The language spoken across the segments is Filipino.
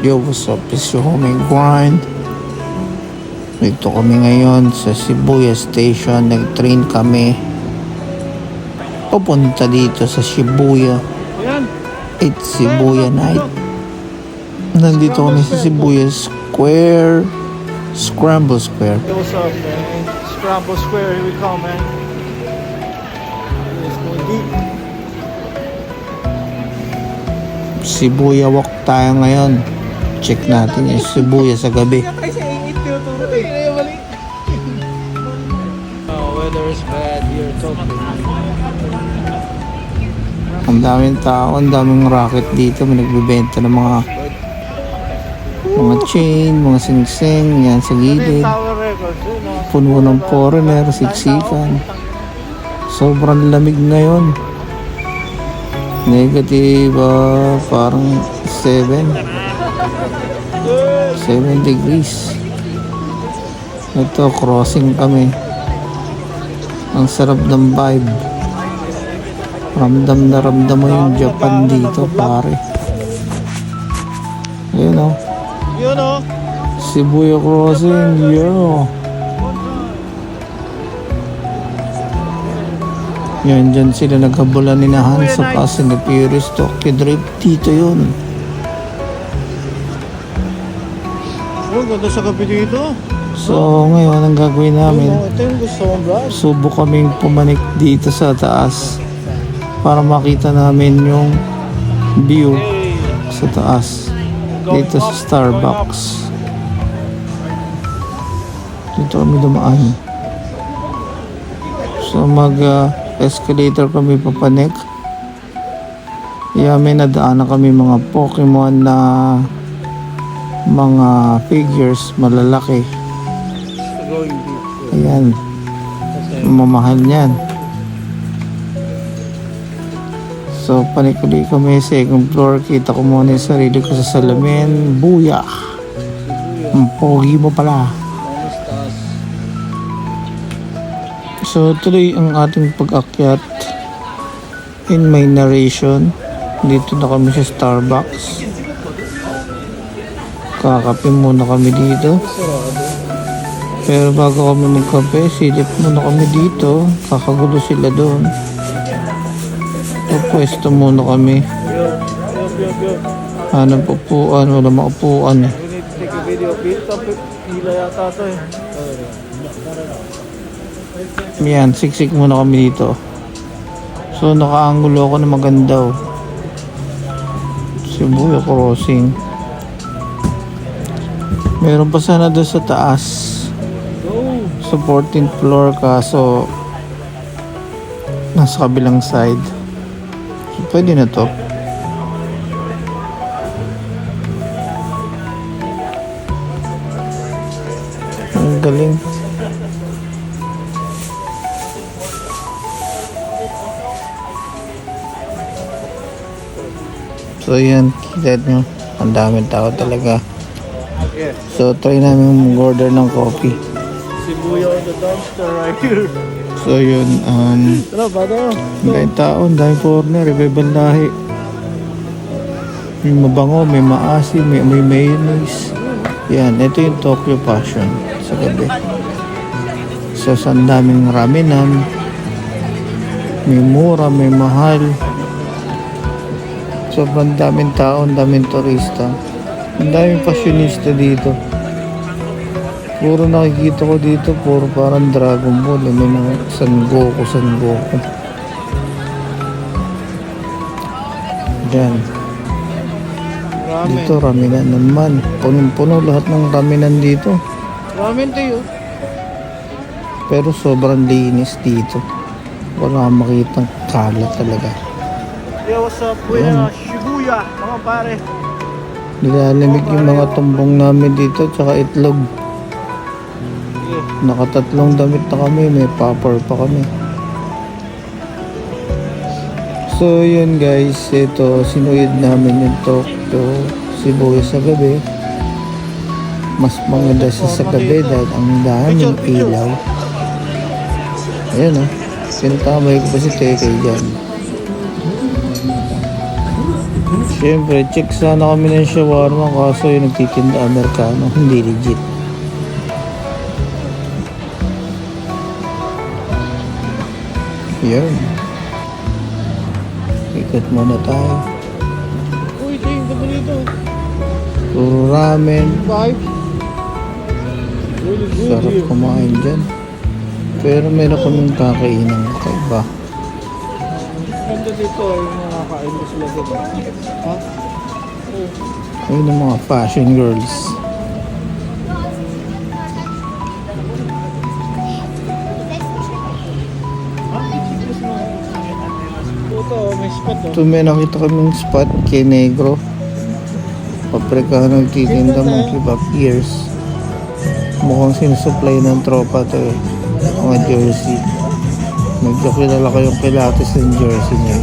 Yo, what's up? It's your homie Grind. Dito kami ngayon sa Shibuya Station. Nag-train kami papunta dito sa Shibuya. It's Shibuya night. Nandito kami sa Shibuya Square. Scramble Square. Yo, what's up, man? Scramble Square, here we come, man. It's going deep. Shibuya walk tayo ngayon. Check natin yung Shibuya sa gabi. Weather is bad here, Tokyo. Ang daming tao, ang daming racket dito. May nagbibenta ng mga chain, mga sing-sing, yan sa gilid. Puno ng foreigner, siksikan. Sobrang lamig ngayon. Negative, parang 7 degrees. Ito, crossing kami. Ang sarap ng vibe. Ramdam na ramdam mo yung Japan dito, pare. Ayun o. You know? Shibuya crossing, yo. Yan, dyan sila naghabulan ni Nahan sa Fast and the Furious Tokyo Drift. Dito yun. Oh, ganda sa gabi dito. So, ngayon, ang gagawin namin, Ito yung gusto mong vlog. subok kaming pumanik dito sa taas para makita namin yung view sa taas. Dito sa Starbucks. Dito kami dumaan. So, escalator kami papanik. May nadaanan kami mga Pokemon na mga figures malalaki. Ayan, mamahal niyan. So panikuli kami second floor. Kita ko muna yung sarili ko sa salamin. Buya, ang pogi mo pala. So tuloy ang ating pag-akyat. In my narration, dito na kami sa Starbucks. Kakape muna kami dito. Pero bago kami magkape, silip muna kami dito. Kakagulo sila doon. Pwesto muna kami. Hanap upuan, wala maupuan eh. We need to take a video. Pila yata ito eh. Yan, siksik muna kami dito. So nakaangulo ako na maganda oh. Shibuya crossing. Meron pa sana doon sa taas. Sa 14th floor kaso nasa kabilang side. So pwede na to. Ang galing. So yan, kita nyo, ang daming tao talaga. So try namin mag-order ng coffee. Shibuya on the dumpster right here. So yun, Tara, bata. daming tao, daming foreigner, iba-ibang lahi. May mabango, may maasim, may mayonnaise. Yan, ito yung Tokyo Passion sa gabi. So ang daming ramenan, may mura, may mahal. Sobrang daming tao, ang daming turista. Ang daming fashionista dito. Puro nakikita ko dito, puro parang Dragon Ball. May mga San Goku. Diyan. Ramen. Dito, ramenan naman. Punong-puno lahat ng ramenan dito. Ramen tayo. Pero sobrang linis dito. Wala kang makitang kalat talaga. Yo, what's up? Shibuya, mga pare. Nilalamig yung mga tumbong namin dito, tsaka itlog. Nakatatlong damit na kami, may popper pa kami. So yun guys, ito sinuyod namin yung Tokyo Shibuya sa gabi. Mas maganda siya sa gabi dahil ang daming ilaw. Ayan o, pinatamay ko pa si Teke dyan. Siyempre, check sana kami ng shawarma kaso yung nagtitinda Amerikano, hindi legit. Yun. Ikot muna tayo. Uy, ting, ganda nito. Puro ramen. 5. Really good Sarap here. kumain dyan. Pero meron kaming kakainang kaiba. Ganda dito ay nakakain mo sila dito. Ha? Ayun ang mga fashion girls. Ito, may spot oh. Ito may nakita kaming spot kay Negro. Paprika nagtitinda ng kebab ears. Mukhang sinusupply ng tropa to eh. Mga jersey. Medyo kilala kayong kilatis ng jersey niya.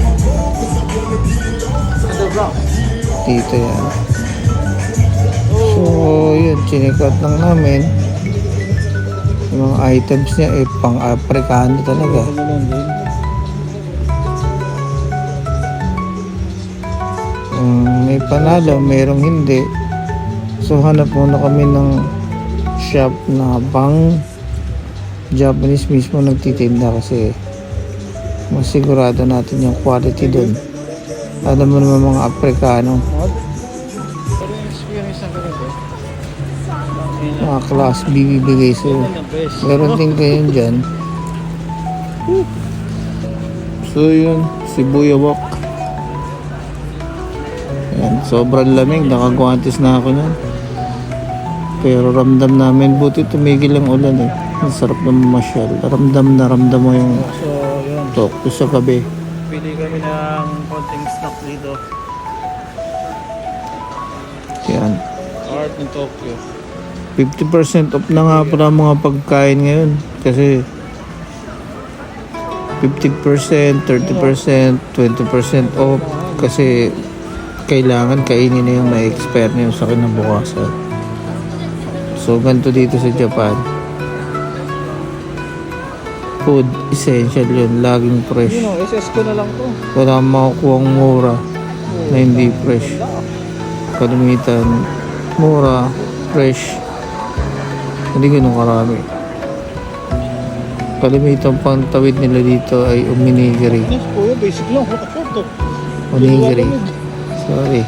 Dito yan. So, yun. Chinekat lang namin. Yung mga items niya eh pang-Afrikano talaga. Ano lang din. May panalo, merong hindi. So hanap muna kami ng shop na pang Japanese mismo nagtitinda kasi masigurado natin yung quality dun. Alam mo naman mga Afrikano, Pero yung experience na ganito. mga class B bibigay sa'yo. Yan ang best. Meron din kayo dyan. So yun, Shibuya Walk. Ayan, sobrang lamig, nakagwantes na ako niyan. Pero ramdam namin, buti tumigil ang ulan eh. Ang sarap na mamasyal. Ramdam mo yung So, yun. Tokyo sa gabi. Pili kami ng konting snack dito. Yan. Art ng Tokyo. 50% off na nga pala mga pagkain ngayon. Kasi 50%, 30%, 20% off. Kasi kailangan kainin na yung na-expire na yung sa kinabukasan. So, ganito dito sa Japan. Food, essential yun. Laging fresh. Yun o, SS ko na lang to. Wala makukuhang mura na hindi fresh. Kalimitan, mura, fresh. Hindi ganun karami. Kalimitan pang tawid nila dito ay uminigiri. Ano po yun? Basic lang. Short to. Onigiri. Sorry.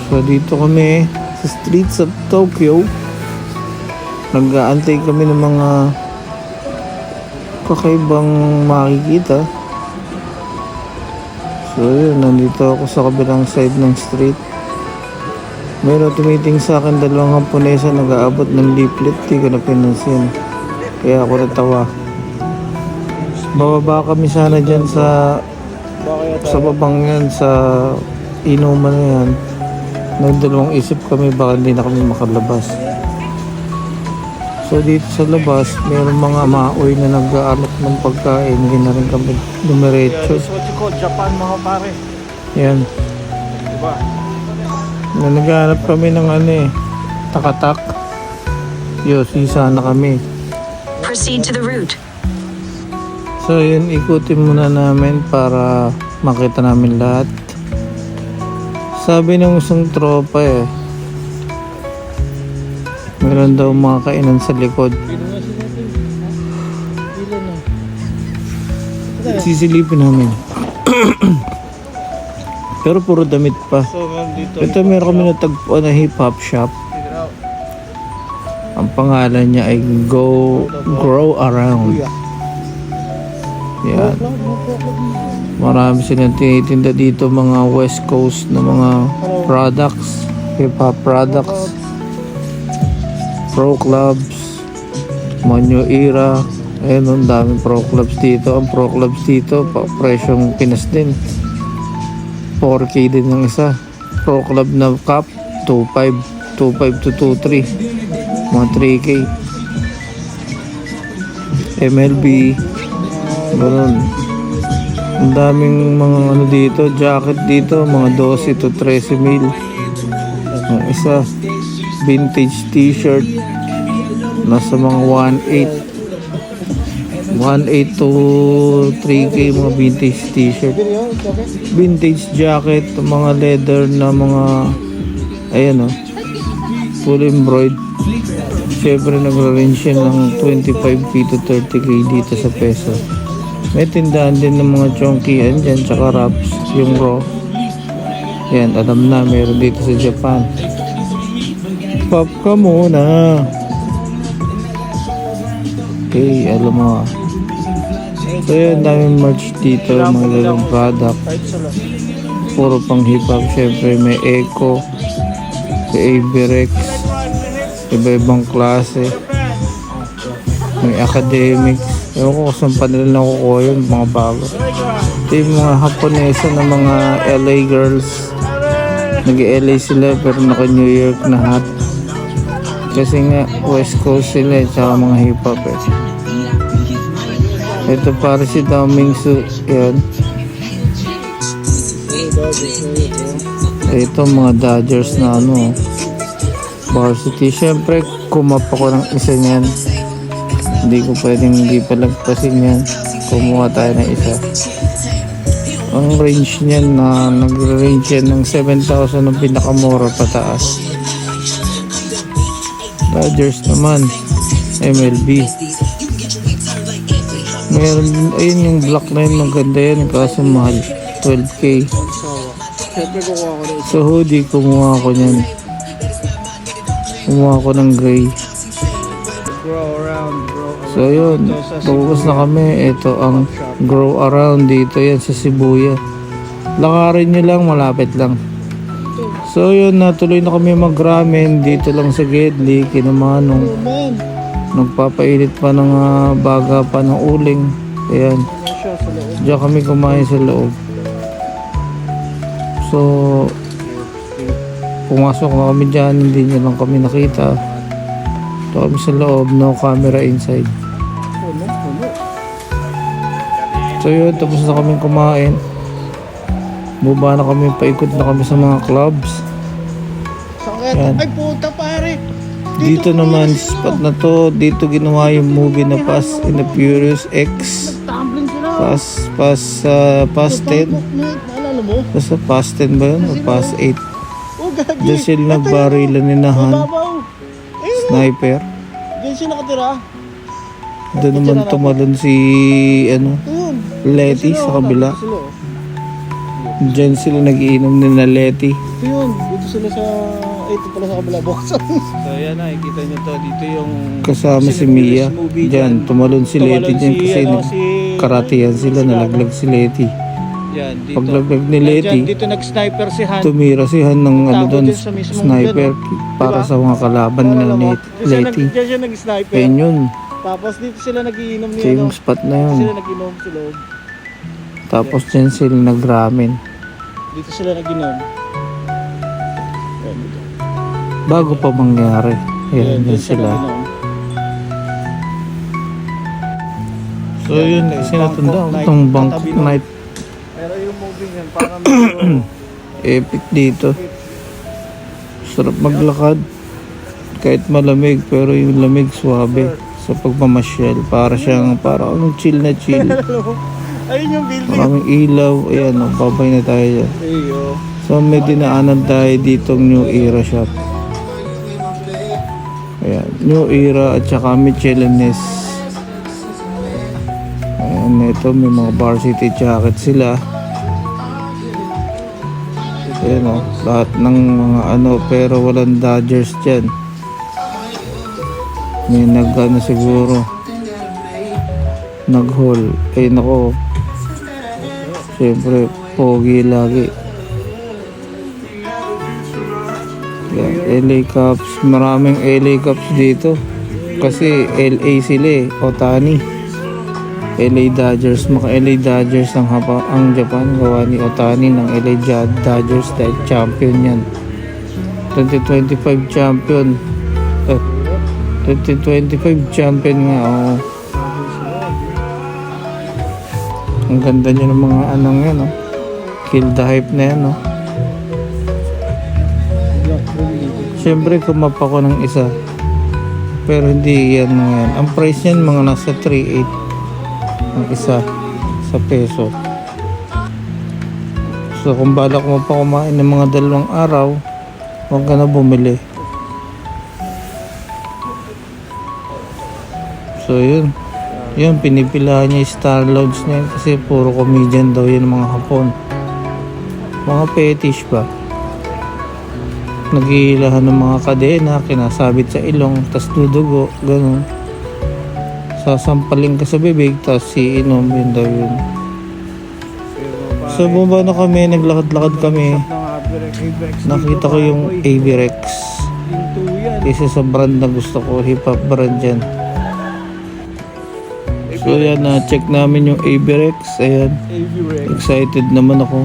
So dito kami sa streets of Tokyo. Nag-aantay kami ng mga kakaibang makikita. So yun, nandito ako sa kabilang side ng street. Meron tumiting sa akin dalawang Haponesa nag-aabot ng leaflet. Di ko na pinansin. Kaya ako natawa. Bababa kami sana dyan sa babang yan sa inuman na yan. Nagdalawang isip kami baka hindi na kami makalabas. So dito sa labas mayroong mga maoy na nag-aalok ng pagkain. Hindi na rin kami Yeah, dumiretso. this is what you call Japan mga pare. Yan. Diba? Na naghahanap kami ng ano eh, takatak. Sisa na kami. Proceed to the route. So yun, ikutin muna namin para makita namin lahat. Sabi ng isang tropa eh, meron daw mga kainan sa likod. Sisilipin namin. Pero puro damit pa. So, dito. Ito meron kami natagpuan na hip-hop shop. Figure out. Ang pangalan niya ay Grow Around. Yan. Marami silang tinitinda dito mga West Coast na mga products, hip-hop products, pro clubs, mga new era. Ayun, ang daming pro clubs dito. Ang pro clubs dito, presyong Pinas din. 4K din yung isa. Pro club na cup, 2.5 to 2.3. Mga 3K. MLB. Ganun. Ang daming mga ano dito, jacket dito, mga 12 to 13 mil. Ang isa, vintage t-shirt, nasa mga 1.8. 1.8 to 3K mga vintage t-shirt. Vintage jacket, mga leather na mga, ayan o, full embroid. Siyempre nagra-range yan ng 25K to 30K dito sa peso. May tindahan din ng mga chonkian dyan, tsaka wraps, yung raw. Yan, alam na, meron dito sa Japan. Pop ka muna. Okay, alam mo. So yun, daming merch dito, mga lalong product. Kahit sa lang. Puro pang hip-hop. Siyempre may Echo, may Averex, iba-ibang klase. May academics. Ewan ko kung saan pa nila nakukuha yun, mga bago. Ito yung mga Haponesa na mga LA girls. Nag-LA sila pero naka-New York na hat. Kasi nga West Coast sila tsaka mga hip-hop eh. Ito para si Daming Su. Yan. Ito mga Dodgers na ano, varsity. Siyempre kumapa ko ng isa niyan. Hindi ko pwedeng hindi palagpasin yan. Kumuha tayo ng isa. Ang range niyan na nag-range yan ng 7,000 ng pinakamura pataas. Dodgers naman MLB. Meron, ayun yung black na yun, maganda yan kaso mahal, 12K. Siyempre kukuha ko na So hoodie, kumuha ko niyan. Kumuha ko ng gray. grow around, bro. So yun, focus na kami. Ito ang grow around dito yan sa Shibuya. Lakarin nyo lang, malapit lang. So yun, natuloy na kami mag-ramen dito lang sa Gedli, Kinamanong. Nagpapainit pa ng baga pa ng uling. Ayan, Siya sa loob. diyan kami kumain sa loob. So pumasok na kami dyan, hindi nyo lang kami nakita. Ito kami sa loob, no camera inside. Puno. So yun, tapos na kami kumain. Baba na kami, paikot na kami sa mga clubs. Sakit. Yan. Ay puta pare. Dito naman, spot na to, dito ginawa yung movie na Fast and the Furious X. Tumbling sila. Past 10. Naalala mo? Basta past 10 ba yun? O past 8? Oh, gagi. Diyan sila nagbarilan ni Nahan. Mababaw. Ayun o. Sniper. Diyan siya nakatira. Doon naman tumalon si Ayun. Letty sa kabila. Dito sila, oh. Diyan sila nagiinom ni na Letty. Ayun. Dito sila sa... Ay, ito pala sa kabila box. So yan na, ikita nyo to. Dito yung... Kasama si Mia. Diyan, tumalon si Letty dyan kasi nagkaratihan sila, nalaglag si Letty. Yan, dito. Paglaglag ni Letty, Dito nag-sniper si Han. tumira si Han ng ano Tago doon, dyan sa mismong sniper para Diba? sa mga kalaban Naalala ni mo? Letty. Diyan siya nag-sniper. Ayun yun, Tapos dito sila nagiinom niya. same spot na yun. Sila nagiinom sa loob. Tapos dyan sila nagramen. Dito sila nagiinom. Yan, dito. Bago pa mangyari. Ayan, Dito dyan sila. nagiinom. So yun, kasi natanda itong Bangkok night. Pero yung movie niyan, parang medyo... Epic dito. Sarap maglakad. Kahit malamig, pero yung lamig swabe. Sa pagmamasyal, parang chill na chill. Ayun yung building. Maraming ilaw. Ayan, babay na tayo dyan. Ayo. So may dinaanan tayo ditong New Era shop. Ayan, New Era at saka Michelin's. Ayan, ito may mga varsity jacket sila. Ayan o, lahat ng mga ano, pero walang Dodgers dyan. May nag-ano siguro, nag-haul. Ay nako, siyempre pogi lagi. Yan, LA Cups, maraming LA Cups dito kasi LA sila eh, Otani. LA Dodgers, maka LA Dodgers ang Japan, gawa ni Otani ng LA Dodgers dahil champion yan, 2025 champion. 2025 champion nga, oh. Ang ganda niya ng mga anong yan, oh. Kill the hype na yan, oh. Siyempre kumapa ko ng isa, pero hindi yan mga yan. Ang price niyan mga nasa 3.8. ang isa sa peso. So kung balak mo pa kumain ng mga 2 araw, huwag ka na bumili. So yun, pinipilahan niya yung Star Lounge na yun kasi puro comedian daw yun mga Hapon. Mga fetish ba? Naghihilahan ng mga kadena, kinasabit sa ilong, tas dudugo, ganun. Sasampaling ka sa bibig, tas iinom, yun daw yun. So bumaba na kami, naglakad-lakad kami. Nakita ko yung Avirex. Isa sa brand na gusto ko, hip-hop brand yan. So yan, na-check namin yung Avirex. Ayan, excited naman ako.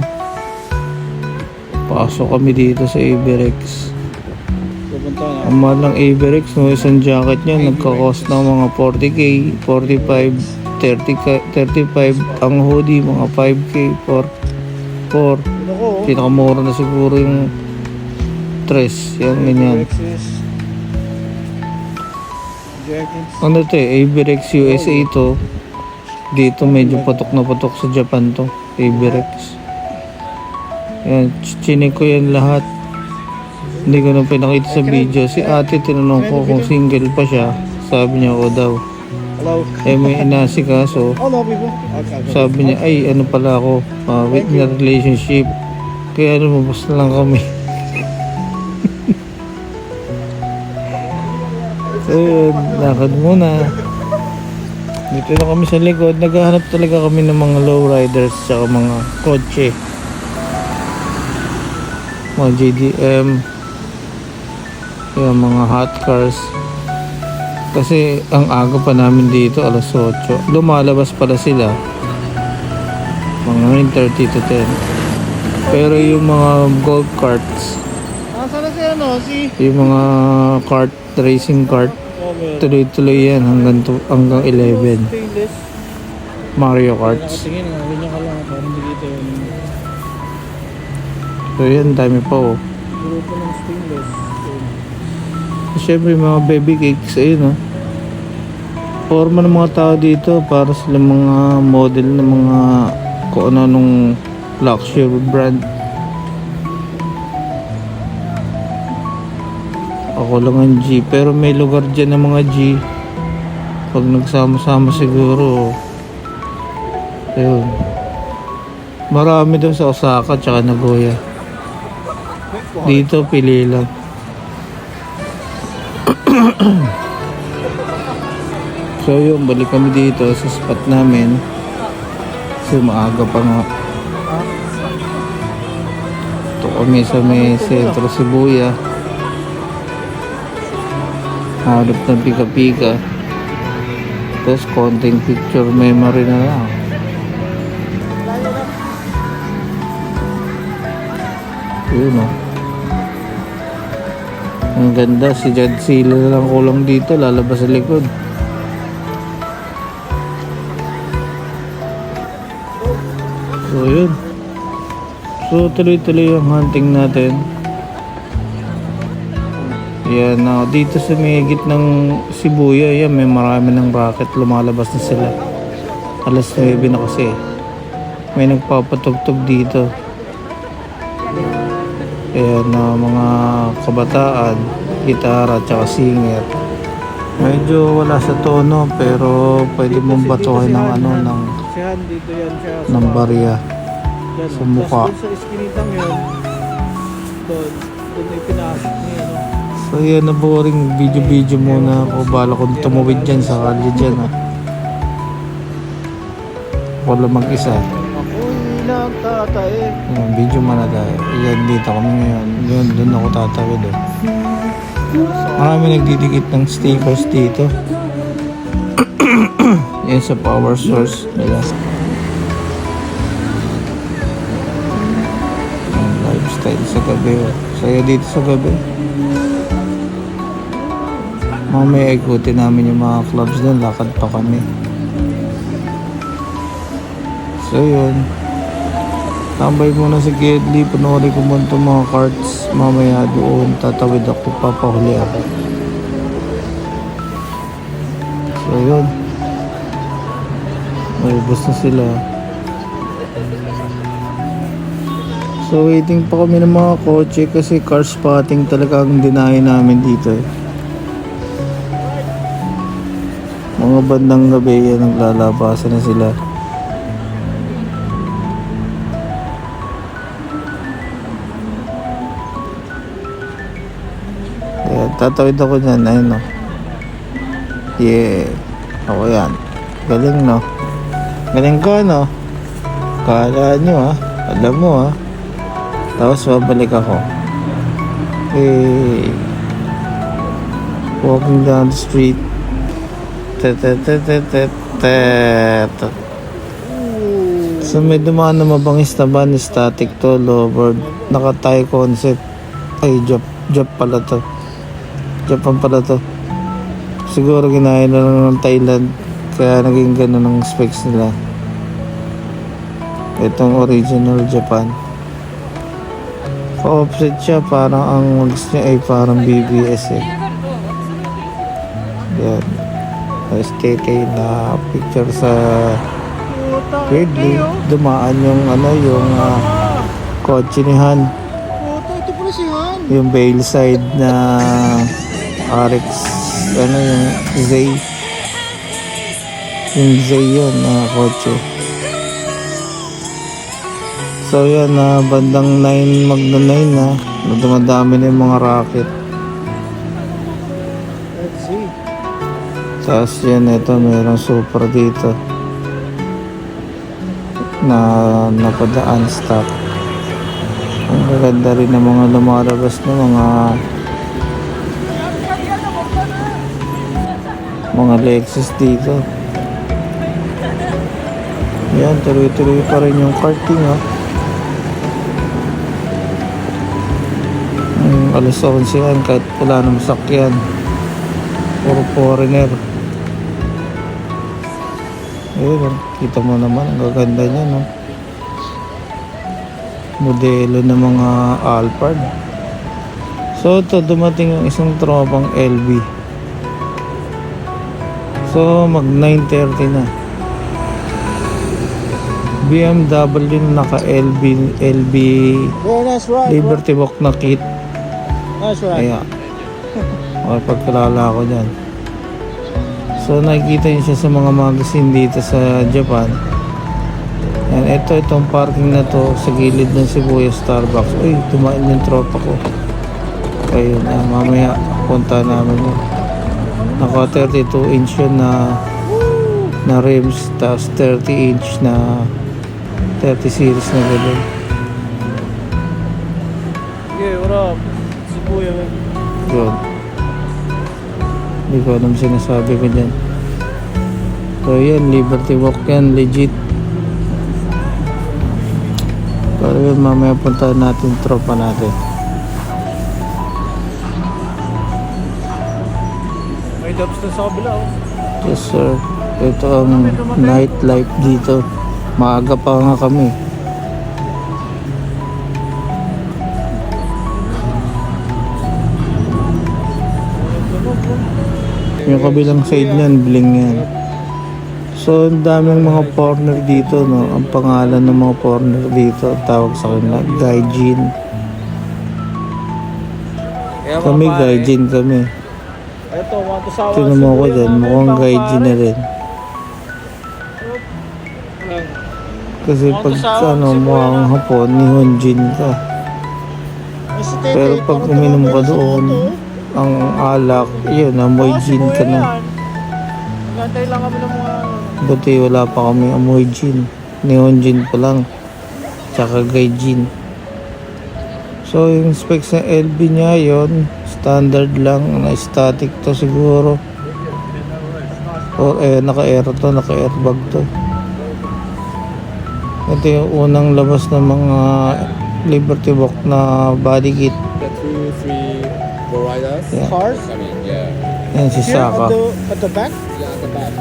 Pasok kami dito sa Avirex. Ang mahal ng Avirex, no, isang jacket niya nagka-cost ng mga 40k, 45, 35. Ang hoodie mga 5k, 4. Pinakamura na siguro yung dress. Yan, ganyan. Ano to Avirex USA to. Dito medyo patok na patok sa Japan to, Avirex. Yan, chinik ko yan lahat. Hindi ko na pinakita sa video. Si ate tinanong ko kung single pa siya. Sabi niya o daw. May inasikaso. Sabi niya ay ano pala ako, with na relationship. Kaya lumabas na lang kami. So yun, lakad muna. Dito na kami sa likod. Naghahanap talaga kami ng mga lowriders tsaka mga kotse, mga JDM, yung mga hot cars. Kasi ang aga pa namin dito, alas 8. Lumalabas pala sila mga 9:30 to 10. Pero yung mga golf carts, yung mga kart, racing kart, tuloy-tuloy yan hanggang 11. Mario Karts. So yan, dami pa oh. Siyempre mga baby cakes, ayun oh. Forma ng mga tao dito para sila mga model ng mga kung ano nung luxury brand. Ako lang ang G, pero may lugar dyan ng mga G. Pag nagsama-sama siguro, ayun. Marami daw sa Osaka tsaka Nagoya. Dito pili lang. So yun, balik kami dito sa spot namin. Kasi maaga pa nga. Ito kami sa may sentro Shibuya. Hanap ng pika-pika. Tapos konting picture memory na lang. Yun o. Ang ganda, si Godzilla na lang kulang dito, lalabas sa likod. So yun. So tuloy-tuloy yung hunting natin. Yan, dito sa may ng Shibuya, yan, may marami ng racket, lumalabas na sila. Alas 9 na kasi. May nagpapatugtog dito. Ayan, mga kabataan, gitara, tsaka singer. Medyo wala sa tono, pero pwede mong batuhin ng ano, ng barya sa mukha. Sa iskinitang yun, doon ay pinasok niya, no? So yan, na boring video muna ako. Bala kong tumawid dyan sa kalye dyan ha. Wala mag-isa. Ako'y nagtatae. Yan, video muna tayo. Yan, dito kami ngayon. Yun, doon ako tatawid eh. Marami nagdidikit ng stickers dito. Yan sa power source nila. Lifestyle sa gabi oh. Saya dito sa gabi. Mamaya ikutin namin yung mga clubs doon, lakad pa kami. So yun, tambay muna sa Gedli, panoorin ko muna itong mga cards. Mamaya doon tatawid ako, papahuli ako. So yun, Ubus na sila. So waiting pa kami ng mga kotse kasi car spotting talaga ang dinayo namin dito eh. Mga bandang gabi yan, naglalabasan na sila. Kaya tatawid ako dyan, ayun o. Yeah, ako yan. Galing no. Galing ko no. Kala nyo ha. Alam mo ha. Tapos babalik ako. Eh, walking down the street. So may dumaan na mabangis na van, static to, lower, naka-Thai concept. Ay, Jap pala to. Japan pala to. Siguro ginaya na lang ng Thailand, kaya naging ganun ang specs nila. Itong original Japan. Pa-offset siya, parang ang mags niya ay parang BBS eh. Yan. SKK na picture sa Weirdly, dumaan yung yung kotse ni Han. Ito pala si Han. Yung Bailside na RX, yung Zay. Yung Zay yun na kotse. So yan, bandang 9 magna 9 na dumadami na yung mga rocket. Let's see. Tapos yan, ito mayroong super dito na napadaan stock. Ang maganda rin ng mga lumalabas na mga Lexus dito. Yan, tuloy-tuloy pa rin yung karting alas 11 yan kahit wala nang sakyan, puro foreigner. Ayun, kita mo naman ang gaganda niya no, modelo ng mga Alphard. So ito, dumating yung isang tropang LB. So mag 9:30 na. BMW na naka LB Yeah, that's right. Liberty Walk na kit. That's right. Kaya pagkalala ko dyan. So nakikita niyo siya sa mga magazine dito sa Japan. And itong parking na to sa gilid ng Shibuya Starbucks. Uy, dumaan yung tropa ko. Ayun, mamaya punta namin yun. Naka 32 inch yun na rims, tapos 30 inch na 30 series na gano'n. Yeah, what up? Shibuya, man. Yun. Hindi ko alam sinasabi ko dyan. So yan, Liberty Walk yan, legit. Pero yun, mamaya punta natin tropa natin. May dubs na sa kabila, oh. Yes sir. Ito ang nightlife dito. Maaga pa nga kami. Yung kabilang side niyan, bling yan. So, ang daming mga foreigner dito, no? Ang pangalan ng mga foreigner dito, ang tawag sa kanila, Gaijin. Kami, Gaijin kami. Ito, Matusawa. Tignan mo ko dyan, mukhang Gaijin na rin. Kasi pag mukhang Hapon, Nihonjin ka. Pero pag uminom ka doon, ang alak, yun, amoy gin ka na. Nantay lang kami ng mga... Buti wala pa kami amoy gin. Nihonjin pa lang. Tsaka Gaijin. So yung specs ng LB niya yun, standard lang, na static to siguro. Or naka-air to, naka-airbag to. Ito yung unang labas ng mga Liberty Walk na body kit. The 2, 3 providers. Yeah. Cars? I mean, yeah. Yan si Saka. At the back? Yeah, at the back.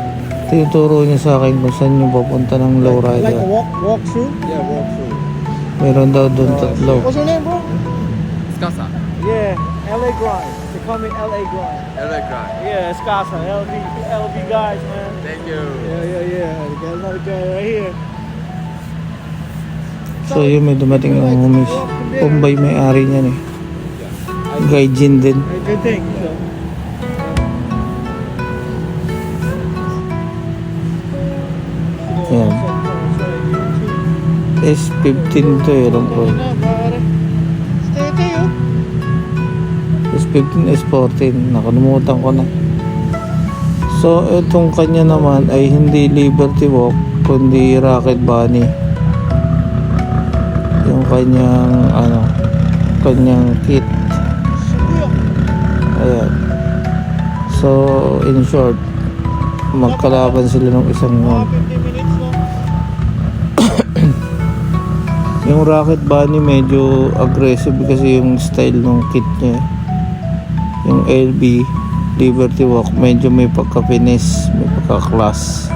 Tinuturo niya sa akin kung saan yung papunta ng Like a lowrider. walk through? Yeah, walk through. Meron daw doon tatlo. What's your name, bro? Skasa. Yeah, LA Grind. coming LA grind. LA grind. Yeah, it's Casa. LB guys, man. Thank you. Yeah. We got another guy right here. So yun, may dumating ng homies. Bombay may-ari niyan eh. Gaijin din. Good thing. So. Yan. S15 to eh, alam ko. S15, S14, nakalimutan ko na. So, itong kanya naman ay hindi Liberty Walk, kundi Rocket Bunny. Yung kanyang kit. Ayan. So, in short, magkalaban sila ng isang noon. Yung Rocket Bunny medyo aggressive kasi yung style ng kit niya. Yung LB Liberty Walk medyo may pagka-finesse, may pagka-class.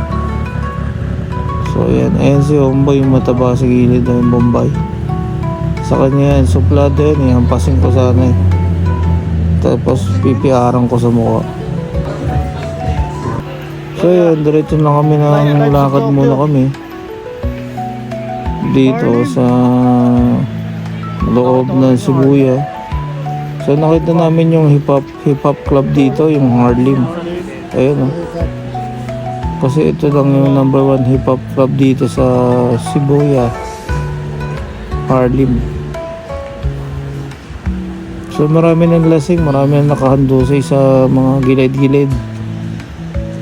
So yan, ayan si Homeboy, yung mataba sa gilid ng Bombay. Sa kanya yan, suplado yan, hampasin ko sana eh. Tapos pipiaran ko sa mukha. So yan, diretso na kami ng lakad muna kami dito sa loob ng Shibuya. So nakita namin yung hip hop club dito, yung Harlem. Ayun oh. Kasi ito lang yung number 1 hip hop club dito sa Shibuya, Harlem. So marami ng lasing, marami ng nakahandusay sa mga gilid-gilid.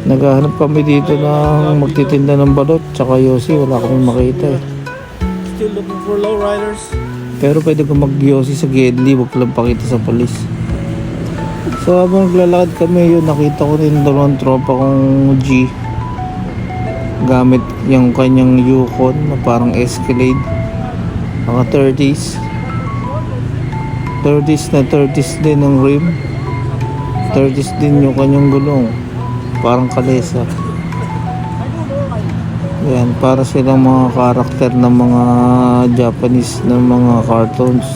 Naghahanap kami dito ng magtitinda ng balot tsaka yosi, wala kaming makita eh. Still looking for lowriders. Pero pwede ka mag-yosi sa Gedli, wag lang pakita sa polis. So habang naglalakad kami yun, nakita ko rin dalawang tropa kong G gamit yung kanyang Yukon na parang Escalade, mga 30s na 30s din ng rim, 30s din yung kanyang gulong, parang kalesa. Yan, para silang mga karakter ng mga Japanese na mga cartoons.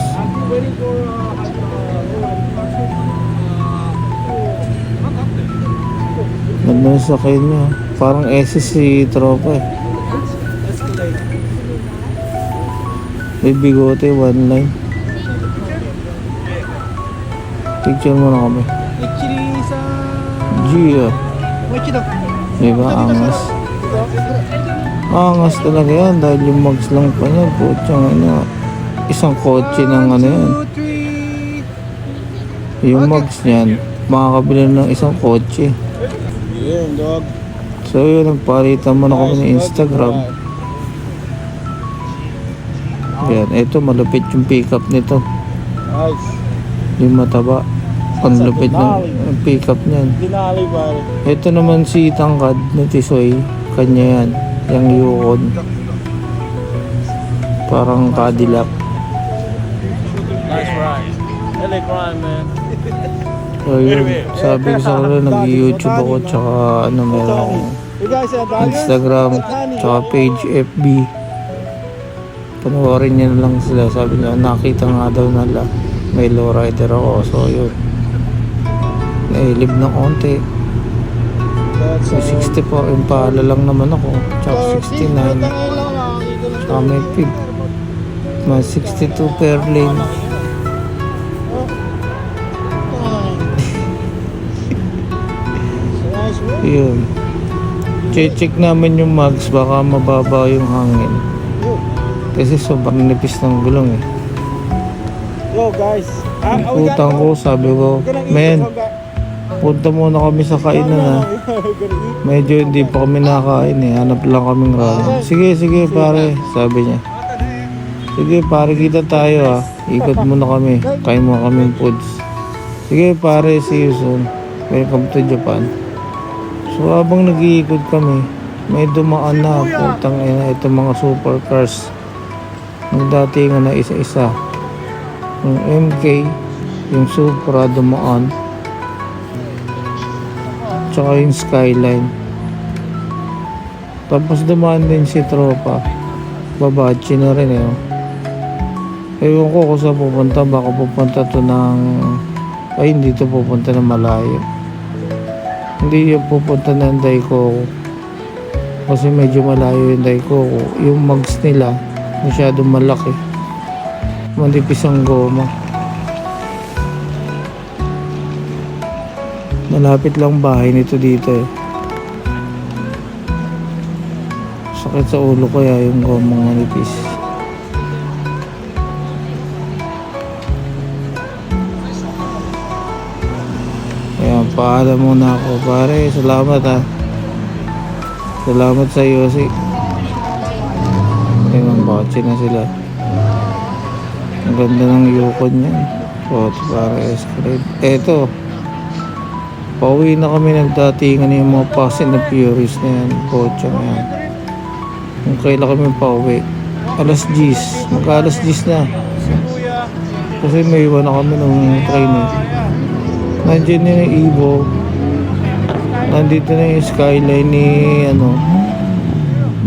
Ganda sa kanya, parang SS si tropa eh. May bigote, one line. Picture mo na kami. G ah. Diba, angas. Angas talaga yan dahil yung mags lang pa niya. Putsang isang kotse ng yan. Yung mags niyan, makakabili ng isang kotse. Yeah, dog. So yun, nagpalitan mo na kami ng Instagram. Yan, ito malupit yung pickup nito. Nice. Yung mataba. Ang lupit ng pickup niyan. Dinali pare. Ito naman si Tangkad na Tisoy. Kanya yan. Yung Yukon. Parang Cadillac. Nice ride. LA grind, man. So yun, sabi ko sa kanila nag-YouTube ako tsaka meron akong You guys have divers? Instagram tsaka page FB. Panoorin niya na lang sila. Sabi niya nakita nga daw nila may lowrider ako. So yun, nailib na konti. That's So 64 Impala lang naman ako. Tsaka 69. Tsaka may pig. May 62 per lane. Yun. Check namin yung mags, baka mababa yung hangin. Kasi sobrang nipis ng gulong eh. Yo guys. Utang ko, sabi ko, men, punta muna kami sa kainan ha. Medyo hindi pa kami nakain eh, hanap lang kaming ramen. Sige pare, sabi niya. Sige pare, kita tayo ha. Ikot muna kami, kain muna kaming foods. Sige pare, see you soon. Welcome to Japan. So habang nag-iikot kami, may dumaan na, putang ina, itong mga supercars. Yung dati nga na isa-isa. Yung MK, yung Supra dumaan. Tsaka yung Skyline. Tapos dumaan din si tropa. Babachi na rin eh. Ewan ko kung saan pupunta, baka pupunta to ng Ay, hindi to pupunta na malayo. Hindi yung pupunta ng Daikoku. Kasi medyo malayo yung Daikoku. Yung mags nila, masyadong malaki. Manipis ang goma. Malapit lang bahay nito dito eh. Sakit sa ulo kaya yung gomang manipis. Ayan, paalam muna ako pare. Salamat ha. Salamat sa iyo si. Ayun, bakit na sila. Ang ganda ng yukon niyan. Photo para Escalade. Eto. Pauwi na kami nagdatingan yung mga Fast and the Furious na yan. Kotse na yan. Kung kailan kami pauwi. Alas 10. Mag-alas 10 na. Kasi may iwan na kami nung train eh. Nandiyan na yung Evo. Nandito na yung skyline ni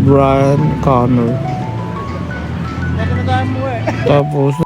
Brian Connor. Tapos